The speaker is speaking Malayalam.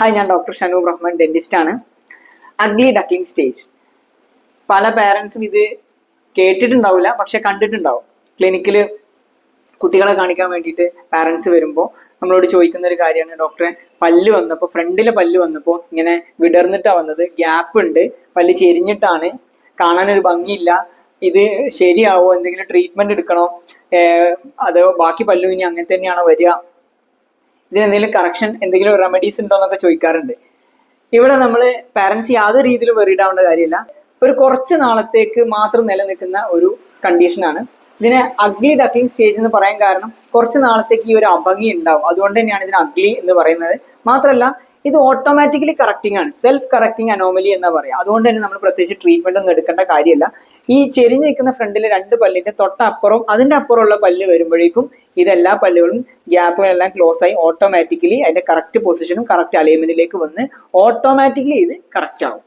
ഹായ്, ഞാൻ ഡോക്ടർ ഷനൂബ് റഹ്മാൻ, ഡെന്റിസ്റ്റ് ആണ്. അഗ്ലി ഡക്ലിംഗ് സ്റ്റേജ് പല പാരൻസും ഇത് കേട്ടിട്ടുണ്ടാവില്ല, പക്ഷെ കണ്ടിട്ടുണ്ടാവും. ക്ലിനിക്കിൽ കുട്ടികളെ കാണിക്കാൻ വേണ്ടിയിട്ട് പാരൻസ് വരുമ്പോൾ നമ്മളോട് ചോദിക്കുന്ന ഒരു കാര്യമാണ്, ഡോക്ടറെ പല്ല് വന്നപ്പോൾ ഫ്രണ്ടിലെ പല്ല് വന്നപ്പോൾ ഇങ്ങനെ വിടർന്നിട്ടാണ് വന്നത്, ഗ്യാപ്പ് ഉണ്ട്, പല്ല് ചെരിഞ്ഞിട്ടാണ്, കാണാനൊരു ഭംഗിയില്ല, ഇത് ശരിയാവോ, എന്തെങ്കിലും ട്രീറ്റ്മെന്റ് എടുക്കണോ, അതോ ബാക്കി പല്ലു ഇനി അങ്ങനെ തന്നെയാണോ വരിക, ഇതിനെന്തെങ്കിലും കറക്ഷൻ, എന്തെങ്കിലും റെമഡീസ് ഉണ്ടോ എന്നൊക്കെ ചോദിക്കാറുണ്ട്. ഇവിടെ നമ്മൾ പാരൻസ് യാതൊരു രീതിയിലും വെറീഡ് ആവേണ്ട കാര്യമില്ല. ഒരു കുറച്ച് നാളത്തേക്ക് മാത്രം നിലനിൽക്കുന്ന ഒരു കണ്ടീഷനാണ്. ഇതിനെ അഗ്ലി ഡക്ലിംഗ് സ്റ്റേജ് എന്ന് പറയാൻ കാരണം കുറച്ച് നാളത്തേക്ക് ഈ ഒരു അഭംഗി ഉണ്ടാവും, അതുകൊണ്ട് തന്നെയാണ് ഇതിന് അഗ്ലി എന്ന് പറയുന്നത്. മാത്രമല്ല ഇത് ഓട്ടോമാറ്റിക്കലി കറക്റ്റിംഗ് ആണ്, സെൽഫ് കറക്റ്റിംഗ് അനോമലി എന്നാ പറയാം. അതുകൊണ്ട് തന്നെ നമ്മൾ പ്രത്യേകിച്ച് ട്രീറ്റ്മെന്റ് ഒന്നും എടുക്കേണ്ട കാര്യമില്ല. ഈ ചെരിഞ്ഞ് നിൽക്കുന്ന ഫ്രണ്ടിലെ 2 പല്ലിന്റെ തൊട്ടപ്പുറവും അതിന്റെ അപ്പുറമുള്ള പല്ല് വരുമ്പോഴേക്കും ഇതെല്ലാ പല്ലുകളും ഗ്യാപ്പുകളെല്ലാം ക്ലോസ് ആയി ഓട്ടോമാറ്റിക്കലി അതിന്റെ കറക്റ്റ് പൊസിഷനും കറക്റ്റ് അലൈൻമെന്റിലേക്ക് വന്ന് ഓട്ടോമാറ്റിക്കലി ഇത് കറക്റ്റ് ആവും.